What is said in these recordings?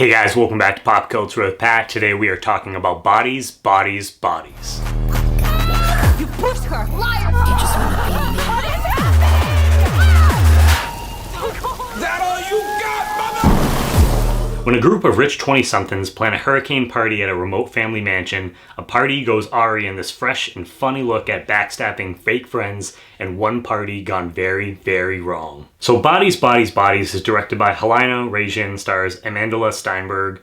Hey guys, welcome back to Pop Culture with Pat. Today we are talking about bodies, bodies, bodies. You pushed her! Liar! You just want to be me. What is happening? That all you got, mother? When a group of rich 20-somethings plan a hurricane party at a remote family mansion, a party goes awry in this fresh and funny look at backstabbing fake friends and one party gone very, very wrong. So Bodies, Bodies, Bodies is directed by Helena Rajan, stars Amandla Stenberg,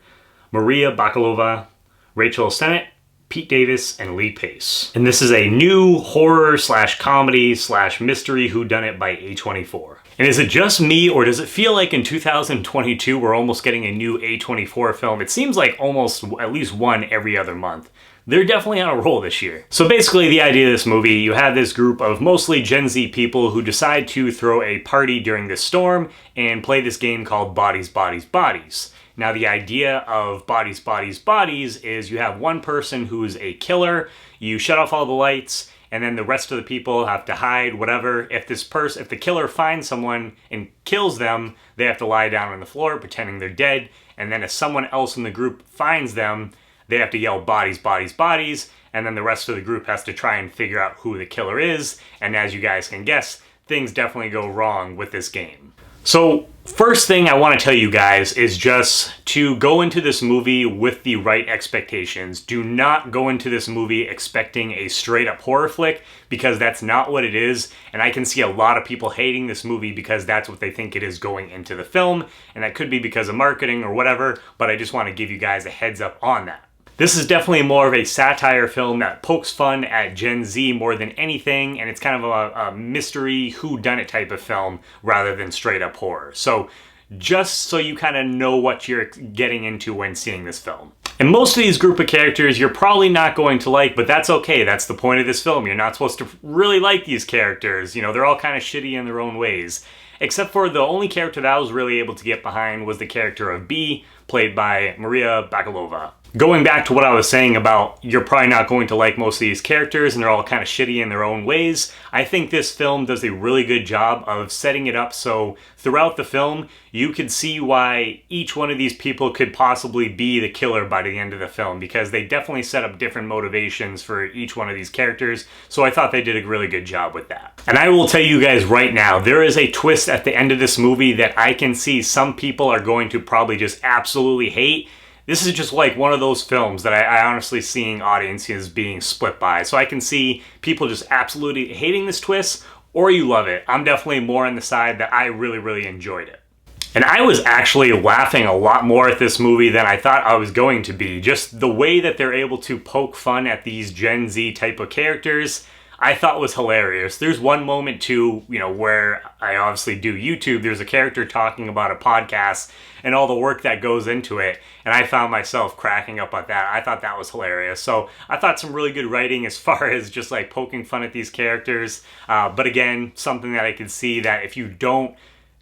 Maria Bakalova, Rachel Sennott, Pete Davis, and Lee Pace. And this is a new horror slash comedy slash mystery whodunit by A24. And is it just me, or does it feel like in 2022 we're almost getting a new A24 film? It seems like almost at least one every other month. They're definitely on a roll this year. So basically the idea of this movie, you have this group of mostly Gen Z people who decide to throw a party during this storm and play this game called Bodies, Bodies, Bodies. Now the idea of Bodies, Bodies, Bodies is you have one person who's a killer, you shut off all the lights, and then the rest of the people have to hide, whatever. If the killer finds someone and kills them, they have to lie down on the floor pretending they're dead, and then if someone else in the group finds them, they have to yell bodies, bodies, bodies, and then the rest of the group has to try and figure out who the killer is, and as you guys can guess, things definitely go wrong with this game. So, first thing I want to tell you guys is just to go into this movie with the right expectations. Do not go into this movie expecting a straight up horror flick, because that's not what it is, and I can see a lot of people hating this movie because that's what they think it is going into the film, and that could be because of marketing or whatever, but I just want to give you guys a heads up on that. This is definitely more of a satire film that pokes fun at Gen Z more than anything, and it's kind of a mystery whodunit type of film rather than straight up horror. So just so you kind of know what you're getting into when seeing this film. And most of these group of characters you're probably not going to like, but that's okay. That's the point of this film. You're not supposed to really like these characters. You know, they're all kind of shitty in their own ways. Except for the only character that I was really able to get behind was the character of B, played by Maria Bakalova. Going back to what I was saying about you're probably not going to like most of these characters and they're all kind of shitty in their own ways, I think this film does a really good job of setting it up so throughout the film you could see why each one of these people could possibly be the killer by the end of the film, because they definitely set up different motivations for each one of these characters, so I thought they did a really good job with that. And I will tell you guys right now, there is a twist at the end of this movie that I can see some people are going to probably just absolutely hate. This is just like one of those films that I honestly seeing audiences being split by. So I can see people just absolutely hating this twist, or you love it. I'm definitely more on the side that I really, really enjoyed it. And I was actually laughing a lot more at this movie than I thought I was going to be. Just the way that they're able to poke fun at these Gen Z type of characters, I thought was hilarious. There's one moment too, you know, where I obviously do YouTube, there's a character talking about a podcast and all the work that goes into it, and I found myself cracking up at that. I thought that was hilarious. So I thought some really good writing as far as just like poking fun at these characters. But again, something that I could see that if you don't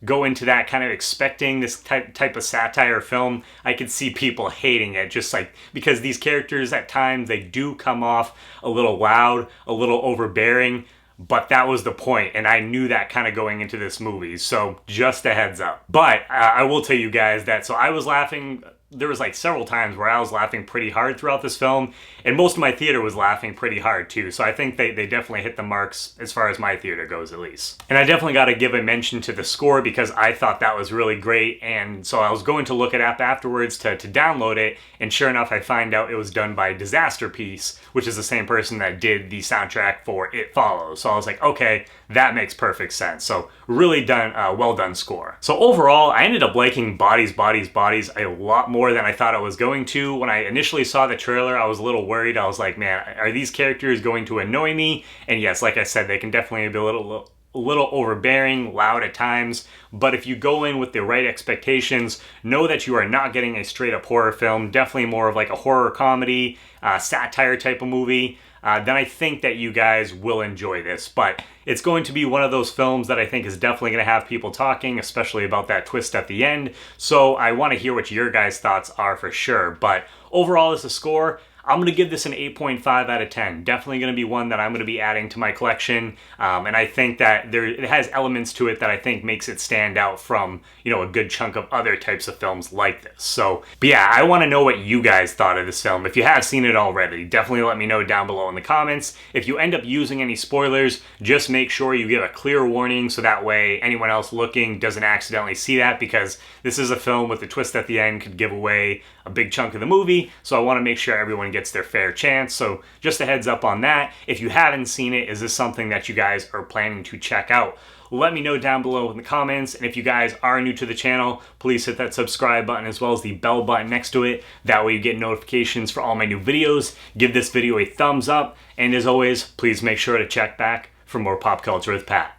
go into that kind of expecting this type of satire film, I could see people hating it, just like because these characters at times they do come off a little loud, a little overbearing, but that was the point, and I knew that kind of going into this movie, so just a heads up. But I will tell you guys that, so I was laughing. There was like several times where I was laughing pretty hard throughout this film, and most of my theater was laughing pretty hard too, so I think they definitely hit the marks as far as my theater goes, at least. And I definitely got to give a mention to the score, because I thought that was really great, and so I was going to look it up afterwards to download it, and sure enough I find out it was done by Disaster Piece, which is the same person that did the soundtrack for It Follows. So I was like, okay, that makes perfect sense. So really done, well done score. So overall, I ended up liking Bodies, Bodies, Bodies a lot more than I thought I was going to. When I initially saw the trailer, I was a little worried. I was like, man, are these characters going to annoy me? And yes, like I said, they can definitely be a little overbearing, loud at times, but if you go in with the right expectations, know that you are not getting a straight up horror film, definitely more of like a horror comedy, satire type of movie, then I think that you guys will enjoy this. But it's going to be one of those films that I think is definitely going to have people talking, especially about that twist at the end, so I want to hear what your guys' thoughts are for sure. But overall as a score, I'm going to give this an 8.5 out of 10. Definitely going to be one that I'm going to be adding to my collection. And I think that it has elements to it that I think makes it stand out from, you know, a good chunk of other types of films like this. So, but yeah, I want to know what you guys thought of this film. If you have seen it already, definitely let me know down below in the comments. If you end up using any spoilers, just make sure you give a clear warning so that way anyone else looking doesn't accidentally see that, because this is a film with a twist at the end could give away a big chunk of the movie, so I want to make sure everyone gets their fair chance. So just a heads up on that. If you haven't seen it, is this something that you guys are planning to check out? Let me know down below in the comments, and if you guys are new to the channel, please hit that subscribe button as well as the bell button next to it. That way you get notifications for all my new videos. Give this video a thumbs up, and as always, please make sure to check back for more Pop Culture with Pat.